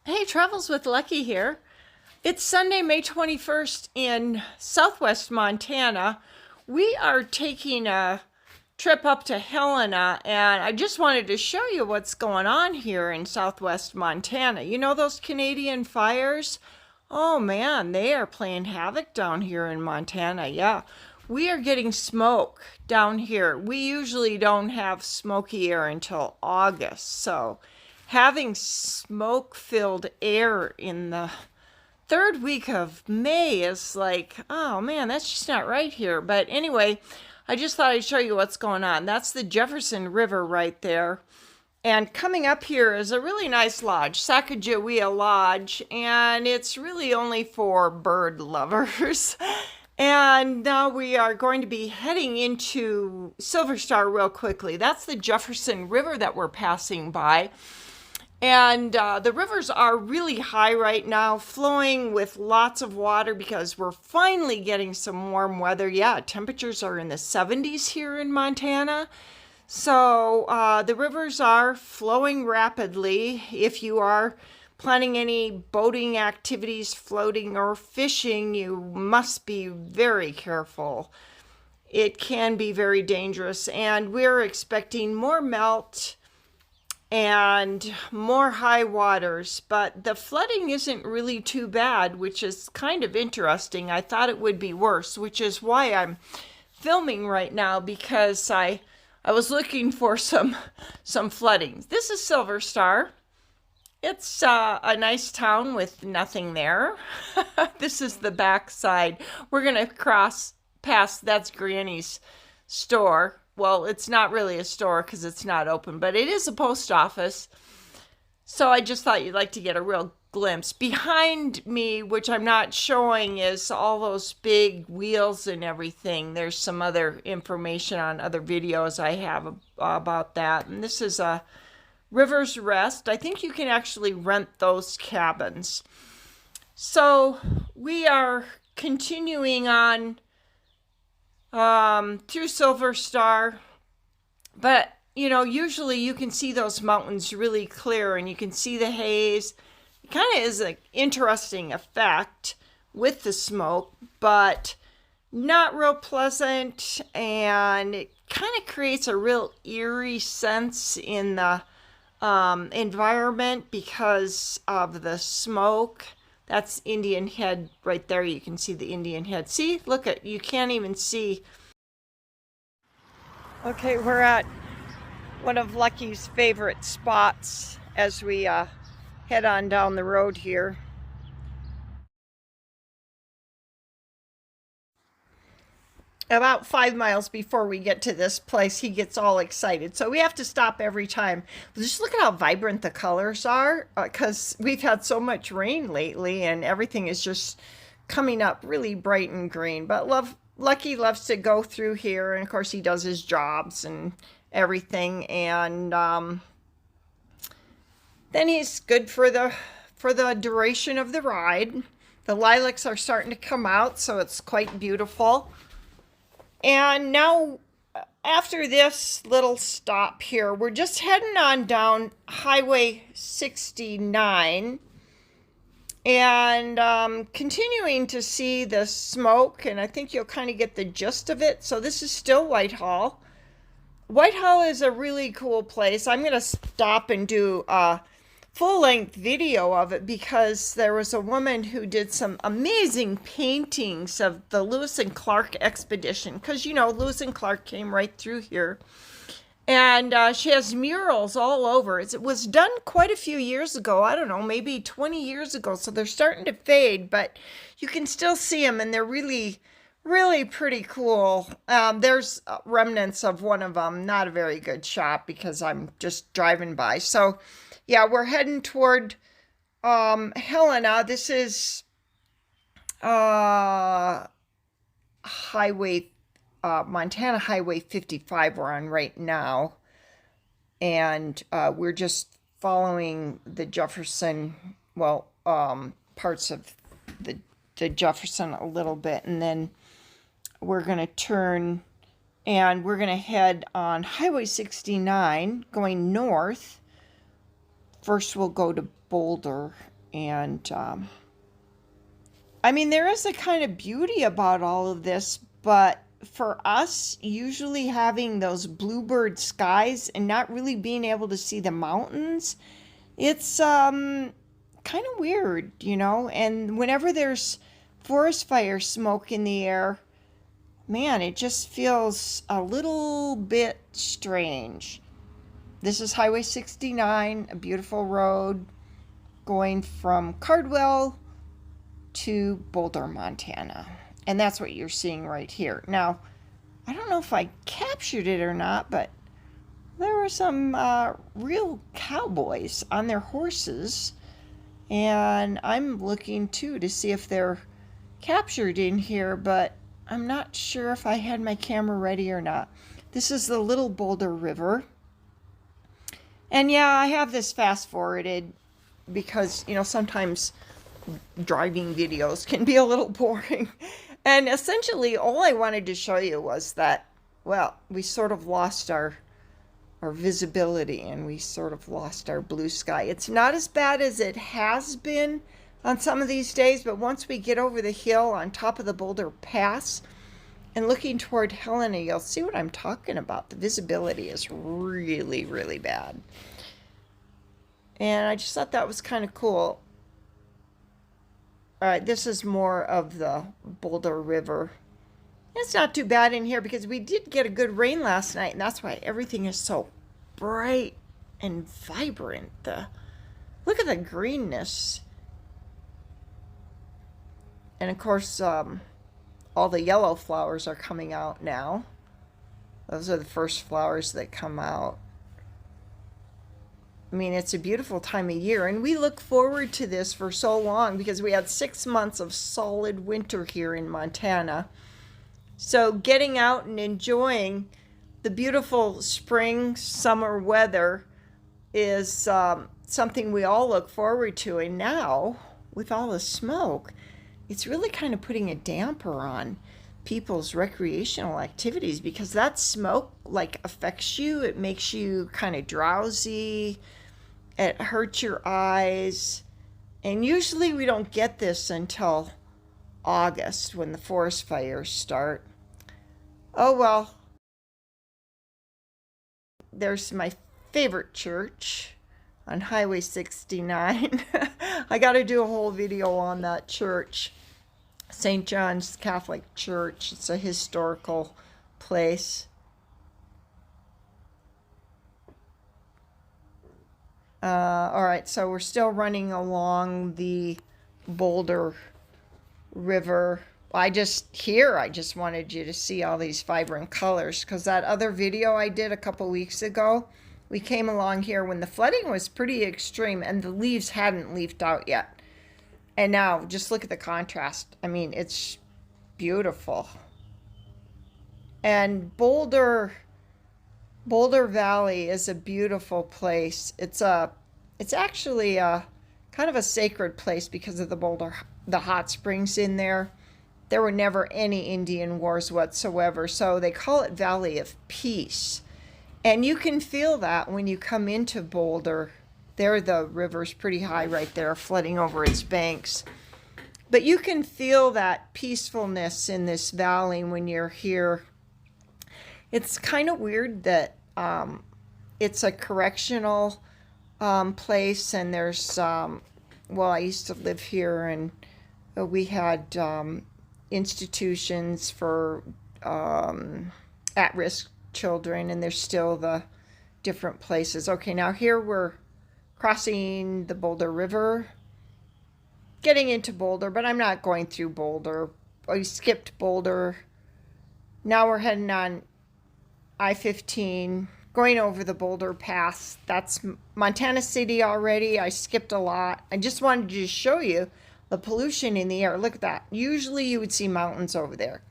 Hey, Travels with Lucky here. It's Sunday, May 21st in southwest Montana. We are taking a trip up to Helena, and I just wanted to show you what's going on here in southwest Montana. You know those Canadian fires? Oh man, they are playing havoc down here in Montana. Yeah, we are getting smoke down here. We usually don't have smoky air until August, so having smoke-filled air in the third week of May is like, oh man, that's just not right here. But anyway, I just thought I'd show you what's going on. That's the Jefferson River right there. And coming up here is a really nice lodge, Sacagawea Lodge, and it's really only for bird lovers. And now we are going to be heading into Silver Star real quickly. That's the Jefferson River that we're passing by. And the rivers are really high right now, flowing with lots of water because we're finally getting some warm weather. Yeah, temperatures are in the 70s here in Montana. So the rivers are flowing rapidly. If you are planning any boating activities, floating or fishing, you must be very careful. It can be very dangerous, and we're expecting more melt and more high waters, but the flooding isn't really too bad, which is kind of interesting. I thought it would be worse, which is why I'm filming right now, because I was looking for some flooding. This is Silver Star. It's a nice town with nothing there. This is the back side. We're gonna cross past, that's Granny's store. Well, it's not really a store because it's not open, but it is a post office. So I just thought you'd like to get a real glimpse. Behind me, which I'm not showing, is all those big wheels and everything. There's some other information on other videos I have about that. And this is a River's Rest. I think you can actually rent those cabins. So we are continuing on through Silver Star, but you know, usually you can see those mountains really clear and you can see the haze. It kind of is an interesting effect with the smoke, but not real pleasant, and it kind of creates a real eerie sense in the environment because of the smoke. That's Indian Head right there. You can see the Indian Head. See, look at, you can't even see. Okay, we're at one of Lucky's favorite spots as we head on down the road here. About 5 miles before we get to this place, he gets all excited. So we have to stop every time. Just look at how vibrant the colors are, because we've had so much rain lately and everything is just coming up really bright and green. But Lucky loves to go through here, and of course he does his jobs and everything. And then he's good for the duration of the ride. The lilacs are starting to come out, so it's quite beautiful. And now, after this little stop here, we're just heading on down Highway 69 and continuing to see the smoke, and I think you'll kind of get the gist of it. So this is still Whitehall. Whitehall is a really cool place. I'm going to stop and do a full-length video of it because there was a woman who did some amazing paintings of the Lewis and Clark expedition, because you know Lewis and Clark came right through here, and she has murals all over. It was done quite a few years ago. I don't know, maybe 20 years ago, so they're starting to fade, but you can still see them, and they're really pretty cool. There's remnants of one of them. Not a very good shot because I'm just driving by. So yeah, we're heading toward Helena. This is Montana Highway 55 we're on right now. And we're just following the Jefferson, well, parts of the Jefferson a little bit. And then we're going to turn and we're going to head on Highway 69 going north. First we'll go to Boulder And I mean, there is a kind of beauty about all of this, but for us, usually having those bluebird skies and not really being able to see the mountains, it's kind of weird, you know? And whenever there's forest fire smoke in the air, man, it just feels a little bit strange. This is Highway 69, a beautiful road going from Cardwell to Boulder, Montana. And that's what you're seeing right here. Now, I don't know if I captured it or not, but there were some real cowboys on their horses. And I'm looking too to see if they're captured in here, but I'm not sure if I had my camera ready or not. This is the Little Boulder River. And yeah, I have this fast forwarded because, you know, sometimes driving videos can be a little boring. And essentially all I wanted to show you was that, well, we sort of lost our visibility and we sort of lost our blue sky. It's not as bad as it has been on some of these days, but once we get over the hill on top of the Boulder Pass and looking toward Helena, you'll see what I'm talking about. The visibility is really, really bad. And I just thought that was kind of cool. All right, this is more of the Boulder River. It's not too bad in here because we did get a good rain last night, and that's why everything is so bright and vibrant. Look at the greenness. And of course, all the yellow flowers are coming out now. Those are the first flowers that come out. I mean, it's a beautiful time of year, and we look forward to this for so long because we had 6 months of solid winter here in Montana. So getting out and enjoying the beautiful spring, summer weather is something we all look forward to. And now, with all the smoke, it's really kind of putting a damper on people's recreational activities because that smoke like affects you. It makes you kind of drowsy. It hurts your eyes. And usually we don't get this until August when the forest fires start. Oh well. There's my favorite church on Highway 69. I got to do a whole video on that church. St. John's Catholic Church. It's a historical place. All right, so we're still running along the Boulder River. I just wanted you to see all these vibrant colors because that other video I did a couple weeks ago, we came along here when the flooding was pretty extreme and the leaves hadn't leafed out yet. And now just look at the contrast. I mean, it's beautiful. And Boulder Valley is a beautiful place. It's actually a kind of a sacred place because of the hot springs in there. There were never any Indian wars whatsoever, so they call it Valley of Peace. And you can feel that when you come into Boulder. There, the river's pretty high right there, flooding over its banks. But you can feel that peacefulness in this valley when you're here. It's kind of weird that it's a correctional place, and there's, well, I used to live here, and we had institutions for at-risk children, and there's still the different places. Okay, now here we're crossing the Boulder River, getting into Boulder, but I'm not going through Boulder. We skipped Boulder. Now we're heading on I-15, going over the Boulder Pass. That's Montana City already. I skipped a lot. I just wanted to show you the pollution in the air. Look at that. Usually you would see mountains over there.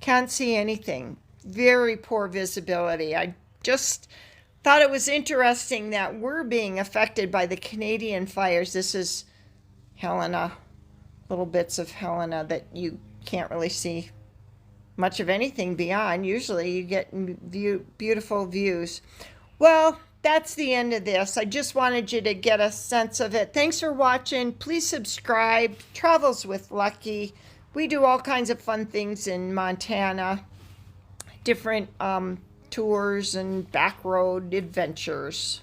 Can't see anything. Very poor visibility. I just thought it was interesting that we're being affected by the Canadian fires. This is Helena, little bits of Helena that you can't really see much of anything beyond. Usually you get beautiful views. Well, that's the end of this. I just wanted you to get a sense of it. Thanks for watching. Please subscribe. Travels with Lucky. We do all kinds of fun things in Montana. Different tours and back road adventures.